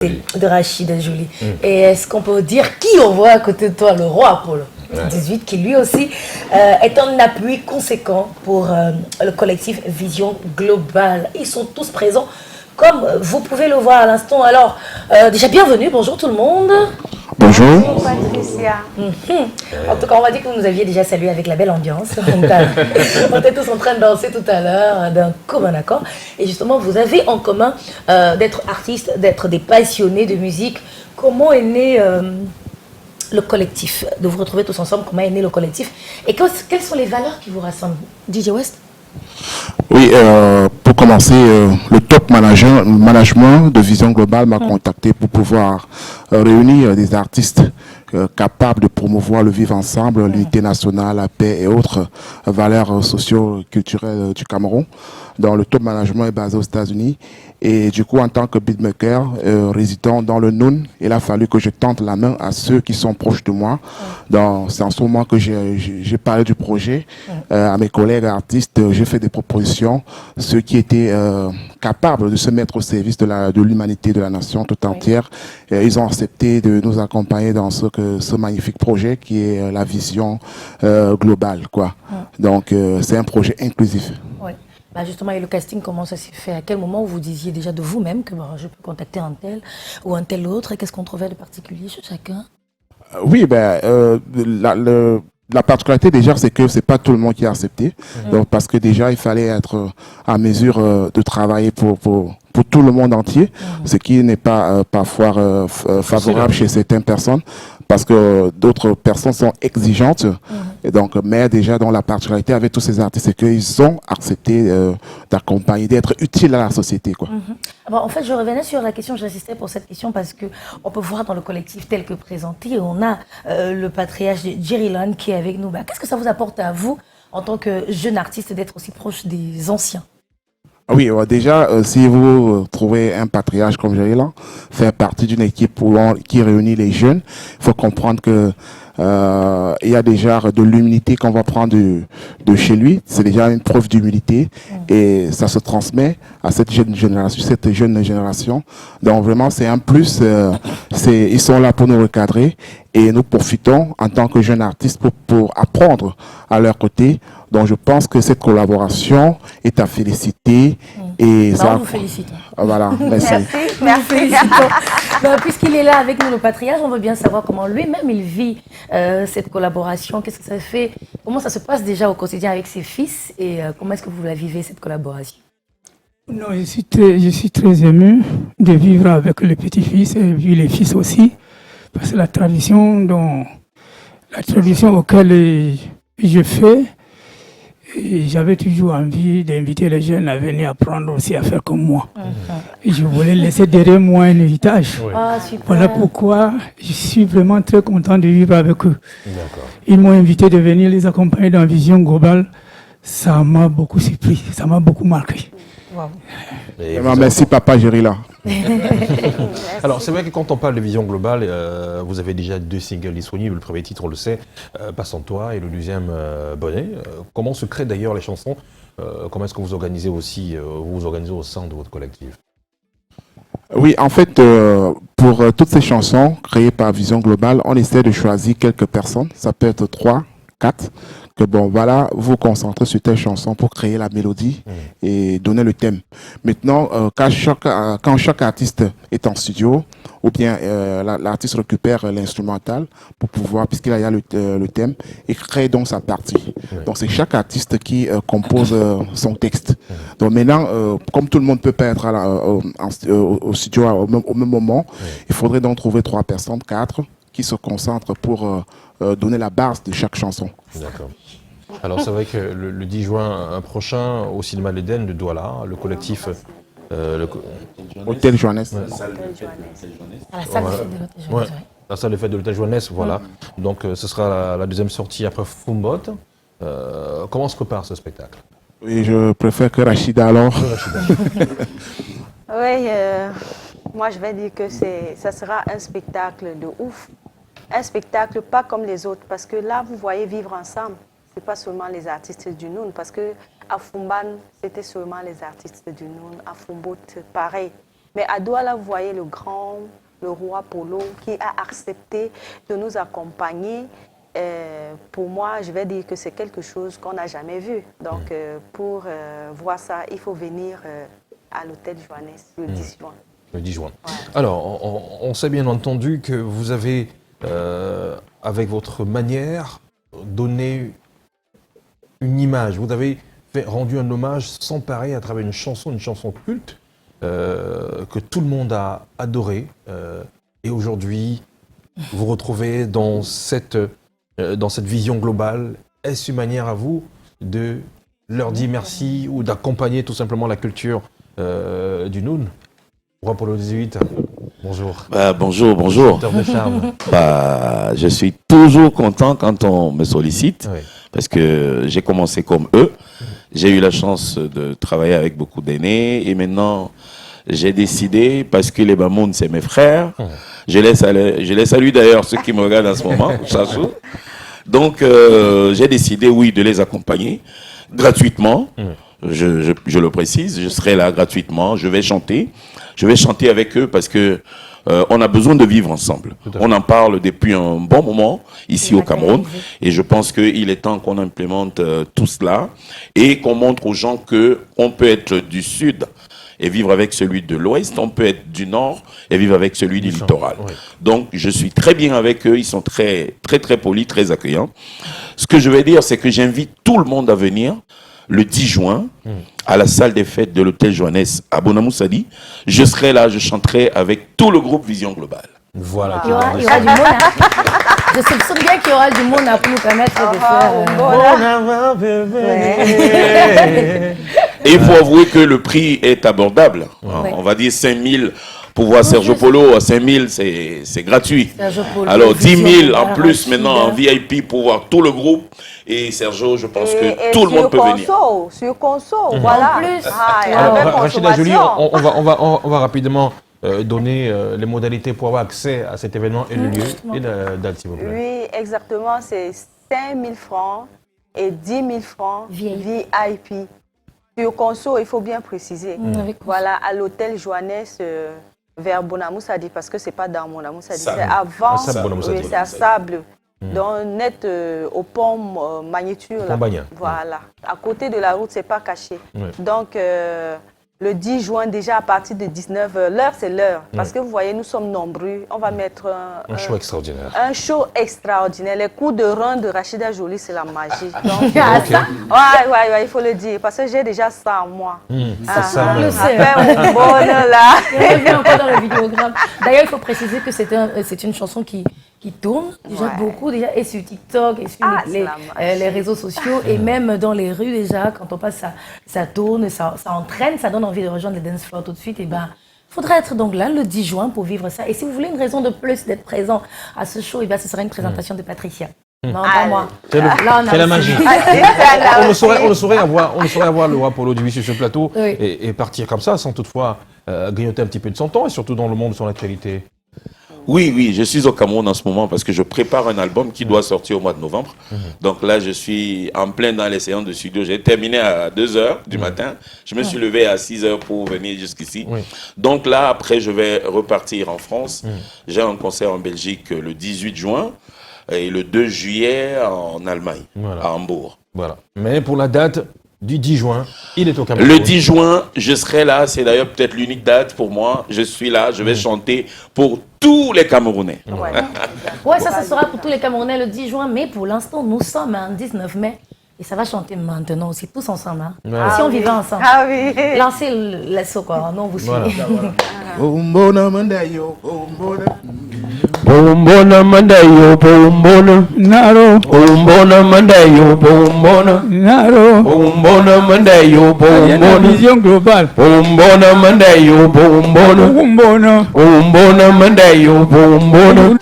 de Rachida Jolie. Et est-ce qu'on peut dire qui on voit à côté de toi, le roi pour le 18, qui lui aussi est un appui conséquent pour le collectif Vision Globale. Ils sont tous présents, comme vous pouvez le voir à l'instant. Alors, déjà bienvenue, bonjour tout le monde. Bonjour. Bonjour Patricia. En tout cas, on va dire que vous nous aviez déjà salué avec la belle ambiance. On était tous en train de danser tout à l'heure d'un commun accord. Et justement, vous avez en commun d'être artiste, d'être des passionnés de musique. Comment est né le collectif, de vous retrouver tous ensemble? Comment est né le collectif? Et quelles sont les valeurs qui vous rassemblent? DJ West? Oui, pour commencer, le top management de Vision Globale m'a contacté pour pouvoir réunir des artistes capables de promouvoir le vivre ensemble, l'unité nationale, la paix et autres valeurs socio-culturelles du Cameroun. Donc le top management est basé aux États-Unis. Et du coup, en tant que beatmaker, résident dans le Noun, il a fallu que je tente la main à ceux qui sont proches de moi. C'est en ce moment que j'ai parlé du projet à mes collègues artistes. J'ai fait des propositions. Ceux qui étaient capables de se mettre au service de l'humanité, de la nation tout entière, ils ont accepté de nous accompagner dans ce magnifique projet qui est la vision globale, quoi. Donc, c'est un projet inclusif. Oui. Bah justement, et le casting, comment ça s'est fait? À quel moment vous disiez déjà de vous-même que je peux contacter un tel ou un tel autre? Et qu'est-ce qu'on trouvait de particulier chez chacun? Oui, la particularité déjà, c'est que c'est pas tout le monde qui a accepté. Donc, parce que déjà, il fallait être à mesure de travailler pour tout le monde entier, ce qui n'est pas parfois favorable chez certaines personnes, parce que d'autres personnes sont exigeantes. Et donc, mais déjà, dans la particularité avec tous ces artistes, c'est qu'ils ont accepté d'accompagner, d'être utiles à la société, quoi. En fait, je revenais sur la question, j'insistais pour cette question parce que on peut voir dans le collectif tel que présenté, on a le patriarche de Jerry Lane qui est avec nous. Qu'est-ce que ça vous apporte à vous, en tant que jeune artiste, d'être aussi proche des anciens? Oui, déjà, si vous trouvez un patriarche comme Jerry Lane, faire partie d'une équipe qui réunit les jeunes, il faut comprendre que il y a déjà de l'humilité qu'on va prendre de chez lui. C'est déjà une preuve d'humilité et ça se transmet à cette jeune génération. Donc vraiment, c'est un plus. Ils sont là pour nous recadrer et nous profitons en tant que jeunes artistes pour apprendre à leur côté. Donc je pense que cette collaboration est à féliciter. Et ça, on vous félicite. Voilà, merci. Merci. Puisqu'il est là avec nous, le patriarche, on veut bien savoir comment lui-même il vit cette collaboration. Qu'est-ce que ça fait? Comment ça se passe déjà au quotidien avec ses fils? Et comment est-ce que vous la vivez, cette collaboration? Non, je suis très ému de vivre avec le petit-fils et puis les fils aussi. Parce que la tradition auquel je fais, et j'avais toujours envie d'inviter les jeunes à venir apprendre aussi à faire comme moi. Et je voulais laisser derrière moi un héritage. Voilà pourquoi je suis vraiment très content de vivre avec eux. Ils m'ont invité de venir les accompagner dans Vision Globale. Ça m'a beaucoup surpris, ça m'a beaucoup marqué. Merci papa Jerry Lane. Alors c'est vrai que quand on parle de Vision Globale, vous avez déjà 2 singles disponibles. Le premier titre, on le sait, Passe-en-toi, et le deuxième, Bonnet. Comment se créent d'ailleurs les chansons? Comment est-ce que vous organisez aussi, vous organisez au sein de votre collectif? Oui, en fait, pour toutes ces chansons créées par Vision Globale, on essaie de choisir quelques personnes. Ça peut être 3, 4. Que bon, voilà, vous concentrez sur telle chanson pour créer la mélodie et donner le thème. Maintenant, quand chaque artiste est en studio, ou bien l'artiste récupère l'instrumental pour pouvoir, puisqu'il y a le thème, et crée donc sa partie. Donc c'est chaque artiste qui compose son texte. Donc maintenant, comme tout le monde peut pas être au studio au même moment, il faudrait donc trouver 3 personnes, 4, qui se concentrent pour donner la base de chaque chanson. D'accord. Alors c'est vrai que le 10 juin prochain, au cinéma L'Éden de Douala, le collectif... Hôtel Joannès. À la salle de l'Hôtel Joannès. La salle de fête de l'Hôtel Joannès, voilà. Donc ce sera la deuxième sortie après Fumbot. Comment se prépare ce spectacle? Oui, je préfère que Rachida alors. Oui, moi je vais dire que ça sera un spectacle de ouf. Un spectacle pas comme les autres, parce que là, vous voyez Vivre ensemble. C'est pas seulement les artistes du Noun, parce que à Fumban, c'était seulement les artistes du Noun. À Fumbot, pareil. Mais à Douala, vous voyez le roi Polo qui a accepté de nous accompagner. Pour moi, je vais dire que c'est quelque chose qu'on n'a jamais vu. Donc, pour voir ça, il faut venir à l'hôtel Joannès le 10 juin. Le 10 juin. Ouais. Alors, on sait bien entendu que vous avez, avec votre manière, donné une image. Vous avez rendu un hommage sans pareil à travers une chanson culte que tout le monde a adorée. Et aujourd'hui, vous retrouvez dans cette vision globale. Est-ce une manière à vous de leur dire merci ou d'accompagner tout simplement la culture du Noun? Roi Polo XVIII, bonjour. Bonjour. De charme. Je suis toujours content quand on me sollicite, Oui. parce que j'ai commencé comme eux. J'ai eu la chance de travailler avec beaucoup d'aînés et maintenant j'ai décidé, parce que les Bamoun, c'est mes frères, je les salue d'ailleurs, ceux qui me regardent en ce moment, Chachou. Donc j'ai décidé, oui, de les accompagner gratuitement. Je le précise, je serai là gratuitement, je vais chanter avec eux parce que on a besoin de vivre ensemble. On en parle depuis un bon moment ici au Cameroun et je pense qu'il est temps qu'on implémente tout cela et qu'on montre aux gens qu'on peut être du Sud et vivre avec celui de l'Ouest, on peut être du Nord et vivre avec celui du littoral. Oui. Donc je suis très bien avec eux, ils sont très polis, très accueillants. Ce que je vais dire, c'est que j'invite tout le monde à venir le 10 juin, à la salle des fêtes de l'hôtel Joannès à Bonamoussadi. Je serai là, je chanterai avec tout le groupe Vision Globale. Voilà. Il y aura du monde. Hein. Je soupçonne bien qu'il y aura du monde pour nous permettre de faire... Et il faut avouer que le prix est abordable. Ouais. On va dire 5 000 pour voir Sergio Polo. À 5 000, c'est gratuit. Alors 10 000 en plus maintenant en VIP pour voir tout le groupe. Et Sergio, je pense que tout le monde peut venir. Sur conso, voilà. En plus. Alors, Rachida Jolie, on va rapidement donner les modalités pour avoir accès à cet événement et le lieu et la date, s'il vous plaît. Oui, exactement. C'est 5 000 francs et 10 000 francs VIP. Sur conso, il faut bien préciser. Voilà, à l'hôtel Joannès vers Bonamoussadi, parce que ce n'est pas dans Bonamoussadi, c'est avant, c'est à Sable. Donc, net au pont Magnéture. Voilà. À côté de la route, ce n'est pas caché. Donc, le 10 juin, déjà à partir de 19h, l'heure, c'est l'heure. Parce que vous voyez, nous sommes nombreux. On va mettre un show extraordinaire. Un show extraordinaire. Les coups de rein de Rachida Jolie, c'est la magie. Donc, ouais, il faut le dire. Parce que j'ai déjà ça en moi. Ça le sait. Là. On revient encore dans le vidéogramme. D'ailleurs, il faut préciser que c'est une chanson qui tourne déjà beaucoup, et sur TikTok, et sur les réseaux sociaux, et même dans les rues déjà, quand on passe, ça tourne, ça entraîne, ça donne envie de rejoindre les dance floors tout de suite. Et ben, faudra être donc là le 10 juin pour vivre ça. Et si vous voulez une raison de plus d'être présent à ce show, et ben, ce sera une présentation de Patricia. Non, pas moi. C'est la magie. On ne saurait avoir le roi Polo du sur ce plateau et partir comme ça sans toutefois grignoter un petit peu de son temps et surtout dans le monde de son actualité. Oui, je suis au Cameroun en ce moment parce que je prépare un album qui doit sortir au mois de novembre. Donc là, je suis en plein dans les séances de studio. J'ai terminé à 2h du matin. Je me suis levé à 6h pour venir jusqu'ici. Donc là, après, je vais repartir en France. J'ai un concert en Belgique le 18 juin et le 2 juillet en Allemagne, à Hambourg. Voilà. Mais pour la date du 10 juin, il est au Cameroun. Le 10 juin, je serai là. C'est d'ailleurs peut-être l'unique date pour moi. Je suis là. Je vais chanter pour tous les Camerounais. Ça sera pour tous les Camerounais le 10 juin. Mais pour l'instant, nous sommes un 19 mai. Et ça va chanter maintenant aussi, tous ensemble. Hein. Si on vivait ensemble. Lancez le saut, quoi. Non, vous suivez. Bombona mandayo bombona naro bombona mandayo bombona naro bombona mandayo bombona Vision Globale bombona mandayo bombona bombona mandayo bombona